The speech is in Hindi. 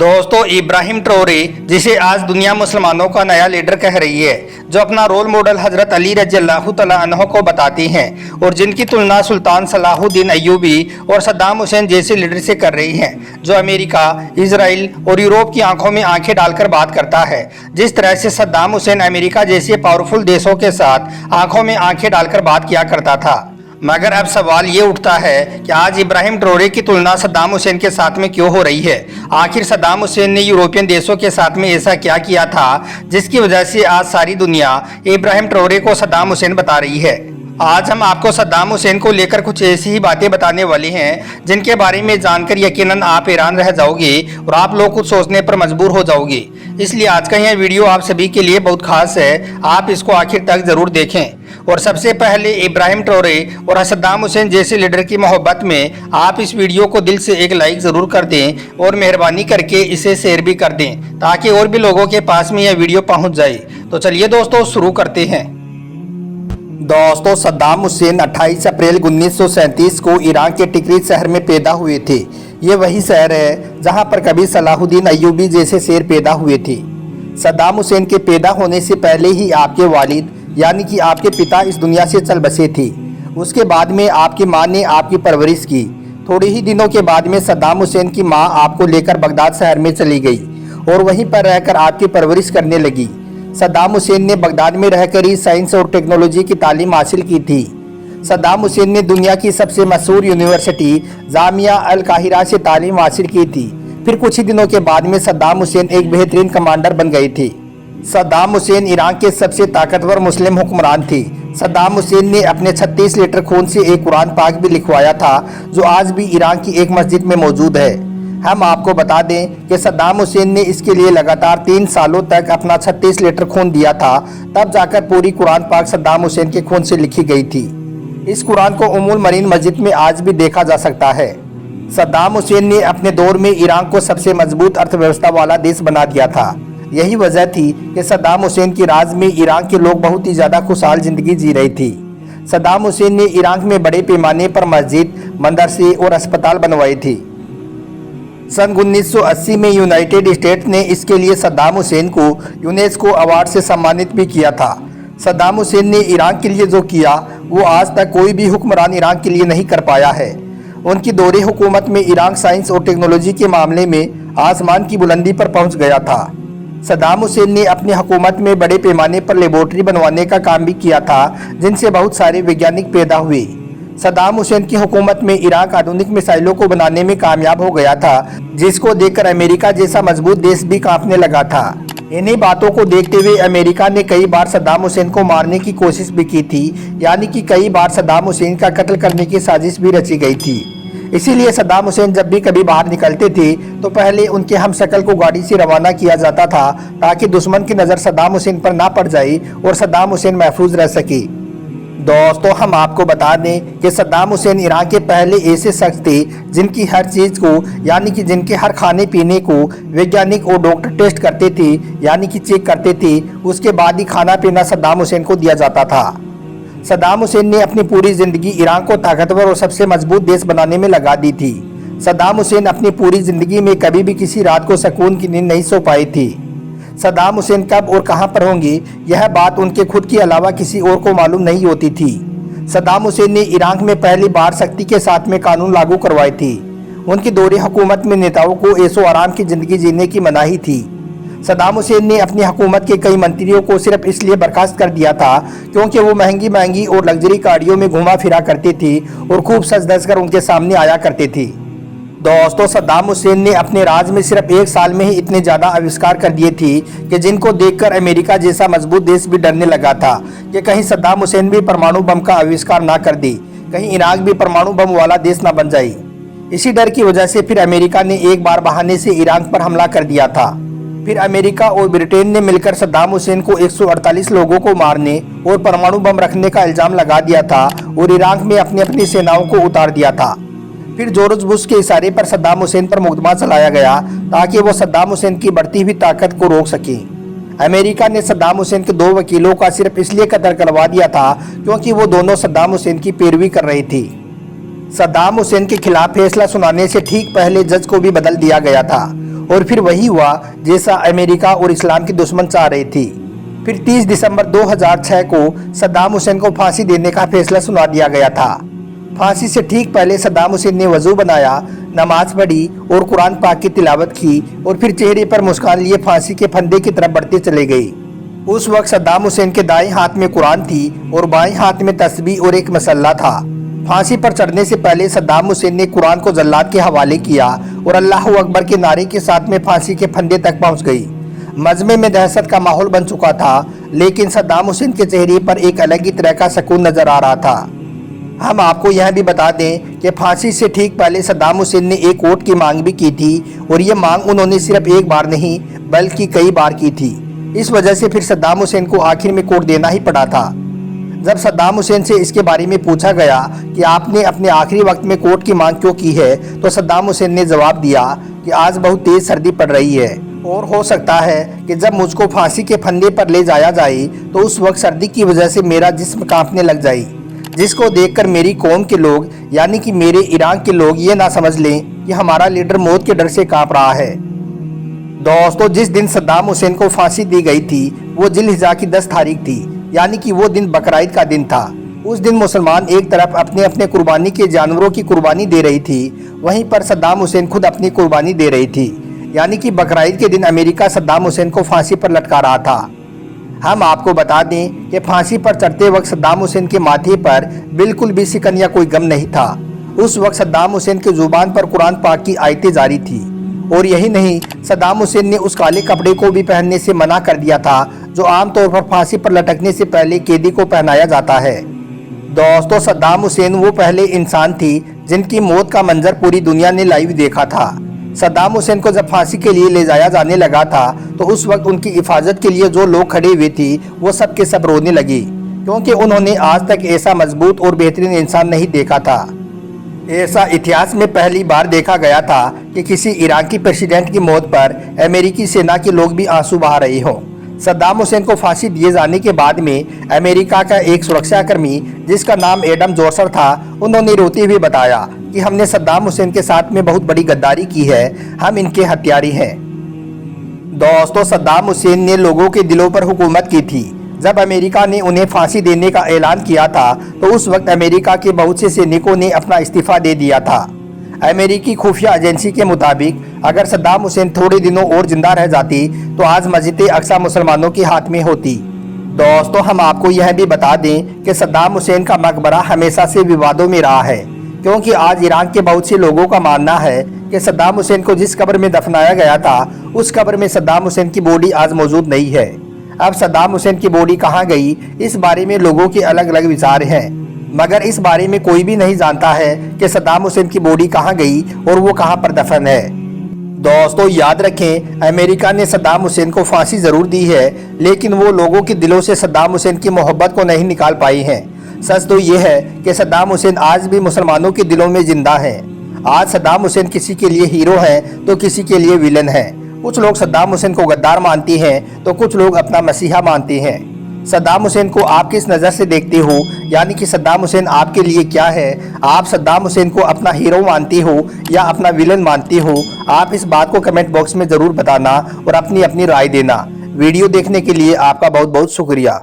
दोस्तों, इब्राहिम ट्रोरे, जिसे आज दुनिया मुसलमानों का नया लीडर कह रही है, जो अपना रोल मॉडल हजरत अली रज़ियल्लाहु तआला अन्हु को बताती हैं और जिनकी तुलना सुल्तान सलाहुद्दीन अय्यूबी और सद्दाम हुसैन जैसे लीडर से कर रही हैं, जो अमेरिका, इजराइल और यूरोप की आंखों में आंखें डालकर बात करता है। जिस तरह से सद्दाम हुसैन अमेरिका जैसे पावरफुल देशों के साथ आंखों में आंखें डालकर बात किया करता था, मगर अब सवाल ये उठता है कि आज इब्राहिम ट्रोरे की तुलना सद्दाम हुसैन के साथ में क्यों हो रही है। आखिर सद्दाम हुसैन ने यूरोपियन देशों के साथ में ऐसा क्या किया था जिसकी वजह से आज सारी दुनिया इब्राहिम ट्रोरे को सद्दाम हुसैन बता रही है। आज हम आपको सद्दाम हुसैन को लेकर कुछ ऐसी ही बातें बताने वाले हैं जिनके बारे में जानकर यकीनन आप हैरान रह जाओगे और आप लोग कुछ सोचने पर मजबूर हो जाओगे। इसलिए आज का यह वीडियो आप सभी के लिए बहुत खास है, आप इसको आखिर तक जरूर देखें। और सबसे पहले इब्राहिम ट्रोरे और सद्दाम हुसैन जैसे लीडर की मोहब्बत में आप इस वीडियो को दिल से एक लाइक ज़रूर कर दें और मेहरबानी करके इसे शेयर भी कर दें ताकि और भी लोगों के पास में यह वीडियो पहुंच जाए। तो चलिए दोस्तों, शुरू करते हैं। दोस्तों, सद्दाम हुसैन 28 अप्रैल 1937 को ईरान के टिकरित शहर में पैदा हुए थे। ये वही शहर है जहां पर कभी सलाहुद्दीन अय्यूबी जैसे शेर पैदा हुए थे। सद्दाम हुसैन के पैदा होने से पहले ही आपके वालिद यानी कि आपके पिता इस दुनिया से चल बसे थे। उसके बाद में आपकी मां ने आपकी परवरिश की। थोड़े ही दिनों के बाद में सद्दाम हुसैन की मां आपको लेकर बगदाद शहर में चली गई और वहीं पर रहकर आपकी परवरिश करने लगी। सद्दाम हुसैन ने बगदाद में रहकर ही साइंस और टेक्नोलॉजी की तालीम हासिल की थी। सद्दाम हुसैन ने दुनिया की सबसे मशहूर यूनिवर्सिटी जामिया अल काहिरा से तालीम हासिल की थी। फिर कुछ ही दिनों के बाद में सद्दाम हुसैन एक बेहतरीन कमांडर बन गए थे। सद्दाम हुसैन ईरान के सबसे ताकतवर मुस्लिम हुक्मरान थे। सद्दाम हुसैन ने अपने 36 लीटर खून से एक कुरान पाक भी लिखवाया था, जो आज भी ईरान की एक मस्जिद में मौजूद है। हम आपको बता दें कि सद्दाम हुसैन ने इसके लिए लगातार 3 सालों तक अपना 36 लीटर खून दिया था, तब जाकर पूरी कुरान पाक सद्दाम हुसैन के खून से लिखी गई थी। इस कुरान को उम्मुल मरीन मस्जिद में आज भी देखा जा सकता है। सद्दाम हुसैन ने अपने दौर में ईरान को सबसे मजबूत अर्थव्यवस्था वाला देश बना दिया था। यही वजह थी कि सद्दाम हुसैन के राज में ईरान के लोग बहुत ही ज़्यादा खुशहाल जिंदगी जी रहे थे। सद्दाम हुसैन ने ईरान में बड़े पैमाने पर मस्जिद, मदरसे और अस्पताल बनवाए थे। सन 1980 में यूनाइटेड स्टेट्स ने इसके लिए सद्दाम हुसैन को यूनेस्को अवार्ड से सम्मानित भी किया था। सद्दाम हुसैन ने ईरान के लिए जो किया वो आज तक कोई भी हुक्मरान ईरान के लिए नहीं कर पाया है। उनकी दौरे हुकूमत में ईरान साइंस और टेक्नोलॉजी के मामले में आसमान की बुलंदी पर पहुंच गया था। सद्दाम हुसैन ने अपनी हुकूमत में बड़े पैमाने पर लेबोरेटरी बनवाने का काम भी किया था, जिनसे बहुत सारे वैज्ञानिक पैदा हुए। सद्दाम हुसैन की हुकूमत में इराक आधुनिक मिसाइलों को बनाने में कामयाब हो गया था, जिसको देखकर अमेरिका जैसा मजबूत देश भी कांपने लगा था। इन्हीं बातों को देखते हुए अमेरिका ने कई बार सद्दाम हुसैन को मारने की कोशिश भी की थी, यानी कि कई बार सद्दाम हुसैन का कत्ल करने की साजिश भी रची गई थी। इसीलिए सद्दाम हुसैन जब भी कभी बाहर निकलते थे तो पहले उनके हमशक्ल को गाड़ी से रवाना किया जाता था, ताकि दुश्मन की नज़र सद्दाम हुसैन पर ना पड़ जाए और सद्दाम हुसैन महफूज रह सके। दोस्तों, हम आपको बता दें कि सद्दाम हुसैन ईरान के पहले ऐसे शख्स थे जिनकी हर चीज़ को, यानी कि जिनके हर खाने पीने को वैज्ञानिक और डॉक्टर टेस्ट करते थे, यानी कि चेक करते थे। उसके बाद ही खाना पीना सद्दाम हुसैन को दिया जाता था। सद्दाम हुसैन ने अपनी पूरी ज़िंदगी ईरान को ताकतवर और सबसे मजबूत देश बनाने में लगा दी थी। सद्दाम हुसैन अपनी पूरी ज़िंदगी में कभी भी किसी रात को सुकून की नींद नहीं सो पाई थी। सद्दाम हुसैन कब और कहां पर होंगे, यह बात उनके खुद के अलावा किसी और को मालूम नहीं होती थी। सद्दाम हुसैन ने ईरान में पहली बार सख्ती के साथ में कानून लागू करवाए थे। उनकी दौरे हुकूमत में नेताओं को ऐशो आराम की ज़िंदगी जीने की मनाही थी। सद्दाम हुसैन ने अपनी हुकूमत के कई मंत्रियों को सिर्फ इसलिए बर्खास्त कर दिया था क्योंकि वो महंगी महंगी और लग्जरी गाड़ियों में घुमा फिरा करते थे और खूब सज धज कर उनके सामने आया करते थे। दोस्तों, सद्दाम हुसैन ने अपने राज में सिर्फ 1 साल में ही इतने ज़्यादा आविष्कार कर दिए थे कि जिनको देखकर अमेरिका जैसा मजबूत देश भी डरने लगा था कि कहीं सद्दाम हुसैन भी परमाणु बम का आविष्कार ना कर दे, कहीं इराक भी परमाणु बम वाला देश ना बन जाए। इसी डर की वजह से फिर अमेरिका ने एक बार बहाने से ईरान पर हमला कर दिया था। फिर अमेरिका और ब्रिटेन ने मिलकर सद्दाम हुसैन को 148 लोगों को मारने और परमाणु बम रखने का इल्जाम लगा दिया था और इराक में अपनी अपनी सेनाओं को उतार दिया था। फिर जॉर्ज बुश के इशारे पर सद्दाम हुसैन पर मुकदमा चलाया गया ताकि वो सद्दाम हुसैन की बढ़ती हुई ताकत को रोक सके। अमेरिका ने सद्दाम हुसैन के 2 वकीलों का सिर्फ इसलिए कत्ल करवा दिया था क्योंकि वो दोनों सद्दाम हुसैन की पैरवी कर रहे थे। सद्दाम हुसैन के खिलाफ फैसला सुनाने से ठीक पहले जज को भी बदल दिया गया था और फिर वही हुआ जैसा अमेरिका और इस्लाम के दुश्मन चाह रहे थे। फिर 30 दिसंबर 2006 को सद्दाम हुसैन को फांसी देने का फैसला सुना दिया गया था। फांसी से ठीक पहले सद्दाम हुसैन ने वजू बनाया, नमाज पढ़ी और कुरान पाक की तिलावत की और फिर चेहरे पर मुस्कान लिए फांसी के फंदे की तरफ बढ़ते चले गए। उस वक्त सद्दाम हुसैन के दाएं हाथ में कुरान थी और बाएं हाथ में तस्बीह और एक मसल्ला था। फांसी पर चढ़ने से पहले सद्दाम हुसैन ने कुरान को जल्लाद के हवाले किया और अल्लाह अकबर के नारे के साथ में फांसी के फंदे तक पहुंच गई। मजमे में दहशत का माहौल बन चुका था, लेकिन सद्दाम हुसैन के चेहरे पर एक अलग ही तरह का सुकून नजर आ रहा था। हम आपको यह भी बता दें कि फांसी से ठीक पहले सद्दाम हुसैन ने एक वोट की मांग भी की थी और ये मांग उन्होंने सिर्फ एक बार नहीं बल्कि कई बार की थी। इस वजह से फिर सद्दाम हुसैन को आखिर में वोट देना ही पड़ा था। जब सद्दाम हुसैन से इसके बारे में पूछा गया कि आपने अपने आखिरी वक्त में वोट की मांग क्यों की है, तो सद्दाम हुसैन ने जवाब दिया कि आज बहुत तेज सर्दी पड़ रही है और हो सकता है कि जब मुझको फांसी के फंदे पर ले जाया जाए तो उस वक्त सर्दी की वजह से मेरा जिस्म कांपने लग जाए, जिसको देखकर मेरी कौम के लोग यानी कि मेरे ईरान के लोग ये ना समझ लें कि हमारा लीडर मौत के डर से कांप रहा है। दोस्तों, जिस दिन सद्दाम हुसैन को फांसी दी गई थी वो जिलहिजा की 10 तारीख थी, यानी कि वो दिन बकरीद का दिन था। उस दिन मुसलमान एक तरफ अपने अपने कुर्बानी के जानवरों की कुर्बानी दे रही थी, वहीं पर सद्दाम हुसैन खुद अपनी कुर्बानी दे रही थी, यानी कि बकरीद के दिन अमेरिका सद्दाम हुसैन को फांसी पर लटका रहा था। हम आपको बता दें कि फांसी पर चढ़ते वक्त सद्दाम हुसैन के माथे पर बिल्कुल भी सिकन या कोई गम नहीं था। उस वक्त सद्दाम हुसैन की जुबान पर कुरान पाक की आयतें जारी थी और यही नहीं, सद्दाम हुसैन ने उस काले कपड़े को भी पहनने से मना कर दिया था जो आमतौर पर फांसी पर लटकने से पहले कैदी को पहनाया जाता है। दोस्तों, सद्दाम हुसैन वो पहले इंसान थी जिनकी मौत का मंजर पूरी दुनिया ने लाइव देखा था। सद्दाम हुसैन को जब फांसी के लिए ले जाया जाने लगा था तो उस वक्त उनकी हिफाजत के लिए जो लोग खड़े हुए थे वो सब के सब रोने लगे, क्योंकि उन्होंने आज तक ऐसा मजबूत और बेहतरीन इंसान नहीं देखा था। ऐसा इतिहास में पहली बार देखा गया था कि किसी इराकी प्रेसिडेंट की मौत पर अमेरिकी सेना के लोग भी आंसू बहा रहे हों। सद्दाम हुसैन को फांसी दिए जाने के बाद में अमेरिका का एक सुरक्षाकर्मी जिसका नाम एडम जोर्सर था, उन्होंने रोते हुए बताया कि हमने सद्दाम हुसैन के साथ में बहुत बड़ी गद्दारी की है, हम इनके हत्यारी हैं। दोस्तों, सद्दाम हुसैन ने लोगों के दिलों पर हुकूमत की थी। जब अमेरिका ने उन्हें फांसी देने का ऐलान किया था तो उस वक्त अमेरिका के बहुत से सैनिकों ने अपना इस्तीफा दे दिया था। अमेरिकी खुफिया एजेंसी के मुताबिक अगर सद्दाम हुसैन थोड़े दिनों और जिंदा रह जाती तो आज मस्जिद अक्सा मुसलमानों के हाथ में होती। दोस्तों, हम आपको यह भी बता दें कि सद्दाम हुसैन का मकबरा हमेशा से विवादों में रहा है, क्योंकि आज ईरान के बहुत से लोगों का मानना है कि सद्दाम हुसैन को जिस कब्र में दफनाया गया था उस कब्र में सद्दाम हुसैन की बॉडी आज मौजूद नहीं है। अब सद्दाम हुसैन की बॉडी कहाँ गई, इस बारे में लोगों के अलग अलग विचार हैं, मगर इस बारे में कोई भी नहीं जानता है कि सद्दाम हुसैन की बॉडी कहाँ गई और वो कहाँ पर दफन है। दोस्तों, याद रखें, अमेरिका ने सद्दाम हुसैन को फांसी जरूर दी है, लेकिन वो लोगों के दिलों से सद्दाम हुसैन की मोहब्बत को नहीं निकाल पाई हैं। सच तो ये है कि सद्दाम हुसैन आज भी मुसलमानों के दिलों में जिंदा है। आज सद्दाम हुसैन किसी के लिए हीरो है तो किसी के लिए विलन है। कुछ लोग सद्दाम हुसैन को गद्दार मानते हैं तो कुछ लोग अपना मसीहा मानते हैं। सद्दाम हुसैन को आप किस नज़र से देखते हो, यानी कि सद्दाम हुसैन आपके लिए क्या है? आप सद्दाम हुसैन को अपना हीरो मानते हो या अपना विलन मानते हो? आप इस बात को कमेंट बॉक्स में ज़रूर बताना और अपनी अपनी राय देना। वीडियो देखने के लिए आपका बहुत बहुत शुक्रिया।